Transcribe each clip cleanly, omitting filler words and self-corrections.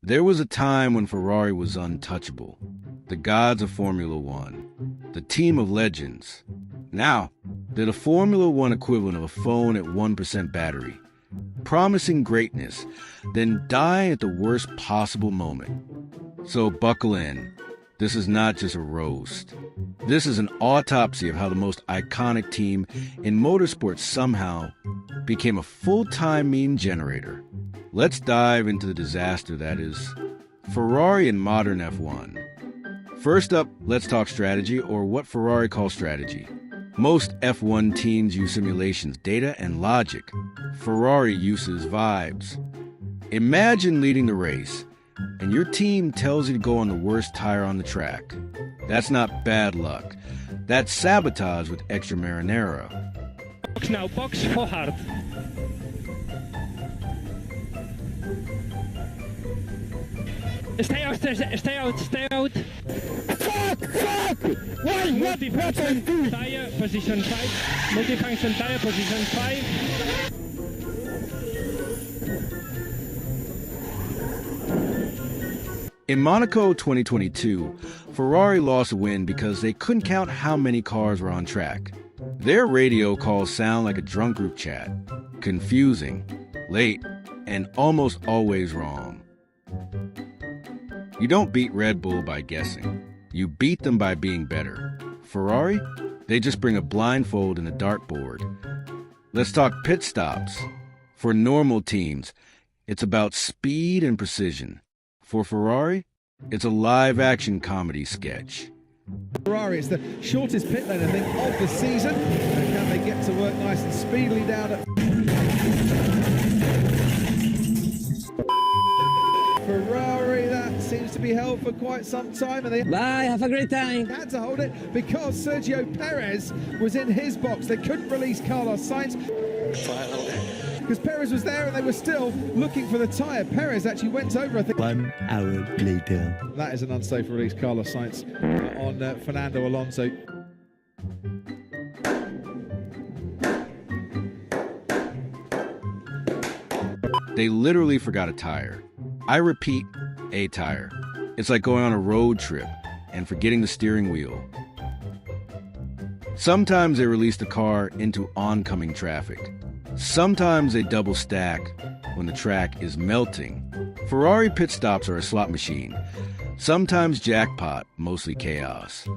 There was a time when Ferrari was untouchable. The gods of Formula One. The team of legends. Now, they're the Formula One equivalent of a phone at 1% battery. Promising greatness, then die at the worst possible moment. So buckle in. This is not just a roast. This is an autopsy of how the most iconic team in motorsports somehow became a full-time meme generator. Let's dive into the disaster that is Ferrari and modern F1. First up, let's talk strategy, or what Ferrari calls strategy. Most F1 teams use simulations, data, and logic. Ferrari uses vibes. Imagine leading the race, and your team tells you to go on the worst tire on the track. That's not bad luck. That's sabotage with extra Maranello. Box now, box for hard. Stay out, stay out, stay out. Fuck! Why? Multifunction tire, position 5. Multifunction tire, position 5. In Monaco 2022, Ferrari lost a win because they couldn't count how many cars were on track. Their radio calls sound like a drunk group chat. Confusing, late, and almost always wrong. You don't beat Red Bull by guessing. You beat them by being better. Ferrari? They just bring a blindfold and a dartboard. Let's talk pit stops. For normal teams, it's about speed and precision. For Ferrari, it's a live-action comedy sketch. Ferrari, it's the shortest pit lane, I think, of the season. And can they get to work nice and speedily down at Ferrari? That seems to be held for quite some time, and they Bye, have a great time. had to hold it because Sergio Perez was in his box. They couldn't release Carlos Sainz because Perez was there and they were still looking for the tyre. Perez actually went over, I think. 1 hour later. That is an unsafe release, Carlos Sainz on Fernando Alonso. They literally forgot a tire. I repeat, a tire. It's like going on a road trip and forgetting the steering wheel. Sometimes they release the car into oncoming traffic. Sometimes they double stack when the track is melting. Ferrari pit stops are a slot machine. Sometimes jackpot, mostly chaos.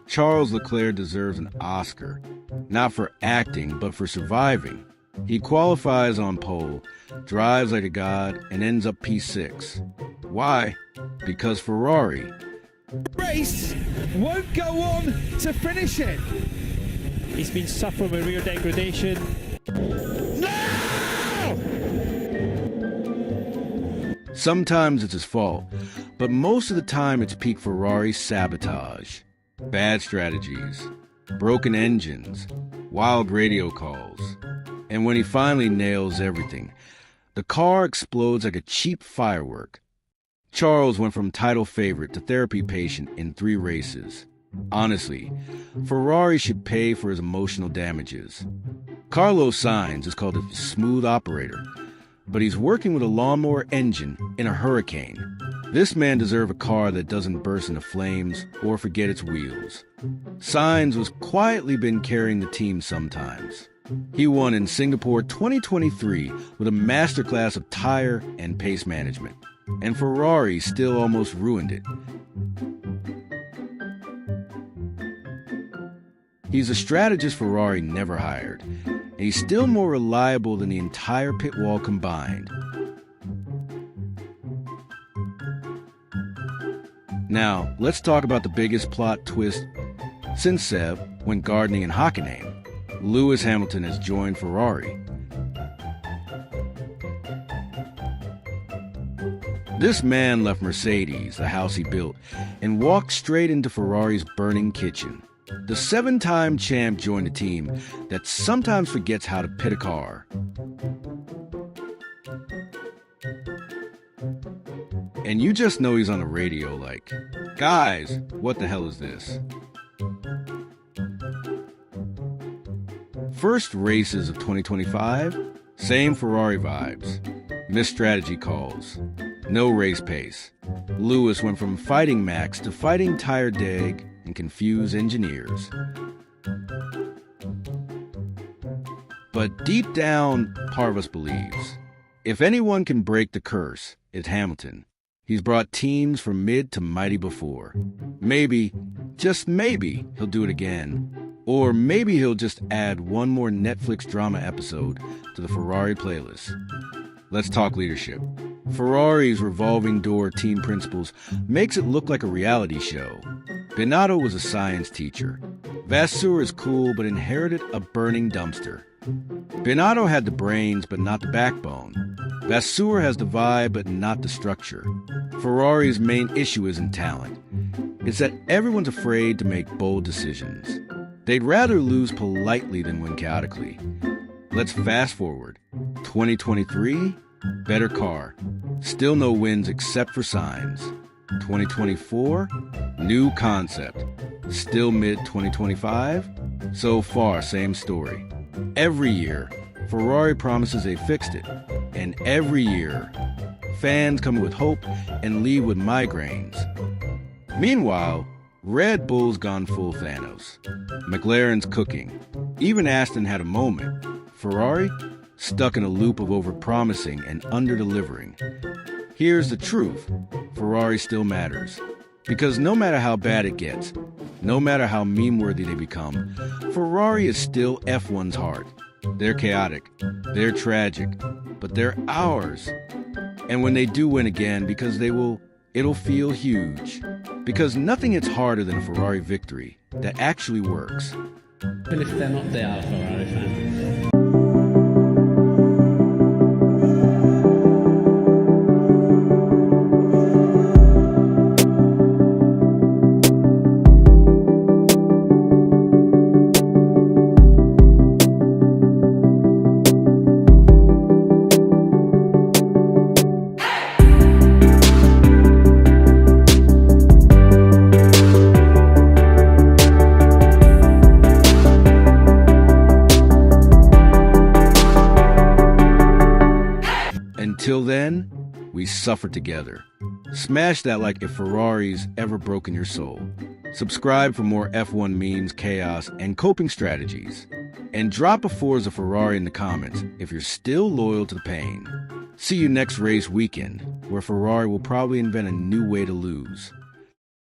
Charles Leclerc deserves an Oscar, not for acting, but for surviving. He qualifies on pole, drives like a god, and ends up P6. Why? Because Ferrari. Race won't go on to finish it. He's been suffering with rear degradation. Sometimes it's his fault, but most of the time it's peak Ferrari sabotage. Bad strategies, broken engines, wild radio calls. And when he finally nails everything, the car explodes like a cheap firework. Charles went from title favorite to therapy patient in 3 races. Honestly, Ferrari should pay for his emotional damages. Carlos Sainz is called a smooth operator, but he's working with a lawnmower engine in a hurricane. This man deserves a car that doesn't burst into flames or forget its wheels. Sainz was quietly been carrying the team sometimes. He won in Singapore 2023 with a masterclass of tire and pace management. And Ferrari still almost ruined it. He's a strategist Ferrari never hired, and he's still more reliable than the entire pit wall combined. Now, let's talk about the biggest plot twist since Seb went gardening in Hockenheim. Lewis Hamilton has joined Ferrari. This man left Mercedes, the house he built, and walked straight into Ferrari's burning kitchen. The 7-time champ joined a team that sometimes forgets how to pit a car. And you just know he's on the radio like, guys, what the hell is this? First races of 2025, same Ferrari vibes, missed strategy calls. No race pace. Lewis went from fighting Max to fighting tired Dag and confused engineers. But deep down, part of us believes, if anyone can break the curse, it's Hamilton. He's brought teams from mid to mighty before. Maybe, just maybe, he'll do it again. Or maybe he'll just add one more Netflix drama episode to the Ferrari playlist. Let's talk leadership. Ferrari's revolving door team principles makes it look like a reality show. Binotto was a science teacher. Vasseur is cool but inherited a burning dumpster. Binotto had the brains but not the backbone. Vasseur has the vibe but not the structure. Ferrari's main issue isn't talent. It's that everyone's afraid to make bold decisions. They'd rather lose politely than win chaotically. Let's fast forward. 2023, better car. Still no wins except for Sainz. 2024, new concept. Still mid-2025? So far, same story. Every year, Ferrari promises they fixed it. And every year, fans come with hope and leave with migraines. Meanwhile, Red Bull's gone full Thanos. McLaren's cooking. Even Aston had a moment. Ferrari? Stuck in a loop of overpromising and under-delivering. Here's the truth. Ferrari still matters. Because no matter how bad it gets, no matter how meme-worthy they become, Ferrari is still F1's heart. They're chaotic. They're tragic. But they're ours. And when they do win again, because it'll feel huge. Because nothing hits harder than a Ferrari victory that actually works. Even if they're not, they are Ferrari fans. Until then, we suffer together. Smash that like if Ferrari's ever broken your soul. Subscribe for more F1 memes, chaos, and coping strategies. And drop a Forza Ferrari in the comments if you're still loyal to the pain. See you next race weekend, where Ferrari will probably invent a new way to lose.